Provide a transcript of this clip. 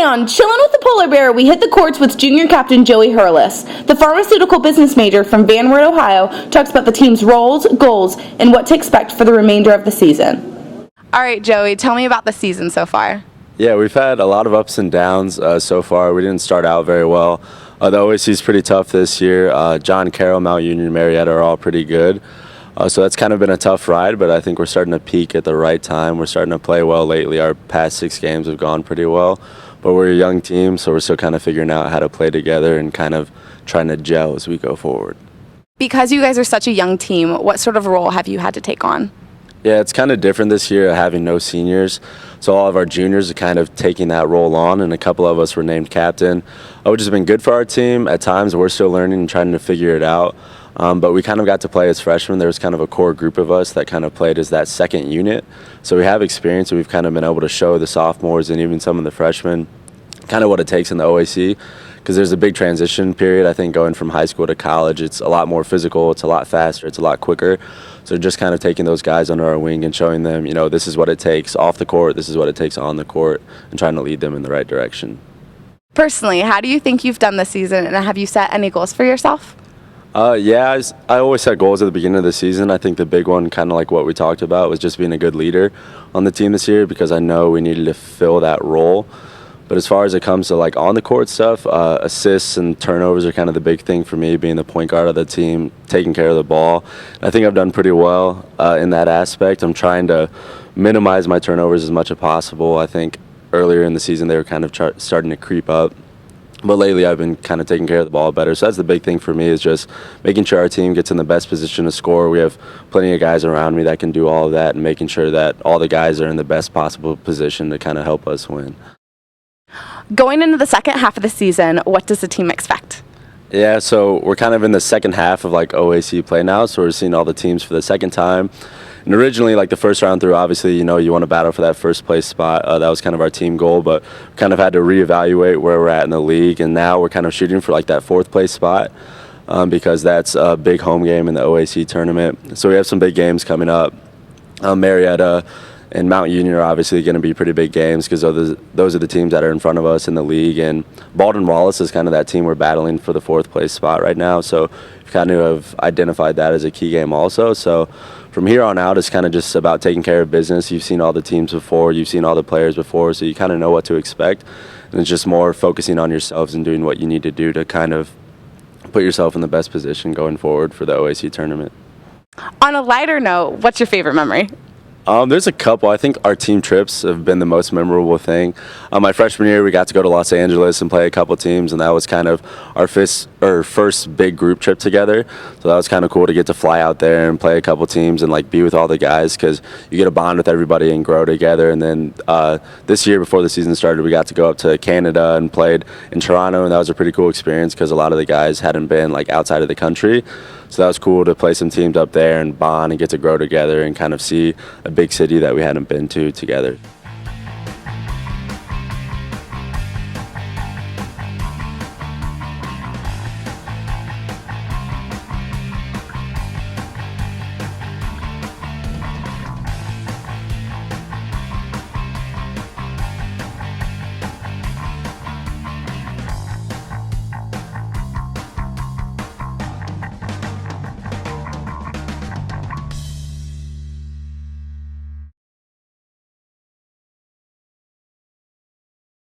Today on Chillin with the Polar Bear, we hit the courts with junior captain Joey Hurless. The pharmaceutical business major from Wert Ohio talks about the team's roles, goals, and what to expect for the remainder of the season. All right, Joey, tell me about the season so far. Yeah, we've had a lot of ups and downs so far. We didn't start out very well. The OAC is pretty tough this year. John Carroll, Mount Union, Marietta are all pretty good. So that's kind of been a tough ride, but I think we're starting to peak at the right time. We're starting to play well lately. Our past 6 games have gone pretty well, but we're a young team, so we're still kind of figuring out how to play together and kind of trying to gel as we go forward. Because you guys are such a young team, what sort of role have you had to take on? Yeah, it's kind of different this year having no seniors. So all of our juniors are kind of taking that role on, and a couple of us were named captain, which has been good for our team. At times we're still learning and trying to figure it out. But we kind of got to play as freshmen. There was kind of a core group of us that kind of played as that second unit. So we have experience, and we've kind of been able to show the sophomores and even some of the freshmen kind of what it takes in the OAC, because there's a big transition period. I think going from high school to college, it's a lot more physical, it's a lot faster, it's a lot quicker. So just kind of taking those guys under our wing and showing them, you know, this is what it takes off the court, this is what it takes on the court, and trying to lead them in the right direction. Personally, how do you think you've done this season, and have you set any goals for yourself? Yeah, I always set goals at the beginning of the season. I think the big one, kind of like what we talked about, was just being a good leader on the team this year, because I know we needed to fill that role. But as far as it comes to like on the court stuff, assists and turnovers are kind of the big thing for me, being the point guard of the team, taking care of the ball. I think I've done pretty well in that aspect. I'm trying to minimize my turnovers as much as possible. I think earlier in the season they were kind of starting to creep up. But lately I've been kind of taking care of the ball better. So that's the big thing for me, is just making sure our team gets in the best position to score. We have plenty of guys around me that can do all of that, and making sure that all the guys are in the best possible position to kind of help us win. Going into the second half of the season, what does the team expect? Yeah, so we're kind of in the second half of like OAC play now, so we're seeing all the teams for the second time. And originally, like the first round through, obviously, you know, you want to battle for that first place spot. That was kind of our team goal, but we kind of had to reevaluate where we're at in the league, and now we're kind of shooting for like that 4th place spot, because that's a big home game in the OAC tournament. So we have some big games coming up. Marietta and Mount Union are obviously going to be pretty big games, because those are the teams that are in front of us in the league. And Baldwin Wallace is kind of that team we're battling for the 4th place spot right now. So we kind of have identified that as a key game also. So from here on out, it's kind of just about taking care of business. You've seen all the teams before, you've seen all the players before, so you kind of know what to expect. And it's just more focusing on yourselves and doing what you need to do to kind of put yourself in the best position going forward for the OAC tournament. On a lighter note, what's your favorite memory? There's a couple. I think our team trips have been the most memorable thing. My freshman year, we got to go to Los Angeles and play a couple teams, and that was kind of our first big group trip together. So that was kind of cool to get to fly out there and play a couple teams and like be with all the guys, because you get a bond with everybody and grow together. And then this year, before the season started, we got to go up to Canada and played in Toronto, and that was a pretty cool experience, because a lot of the guys hadn't been like outside of the country. So that was cool to play some teams up there and bond and get to grow together and kind of see a big city that we hadn't been to together.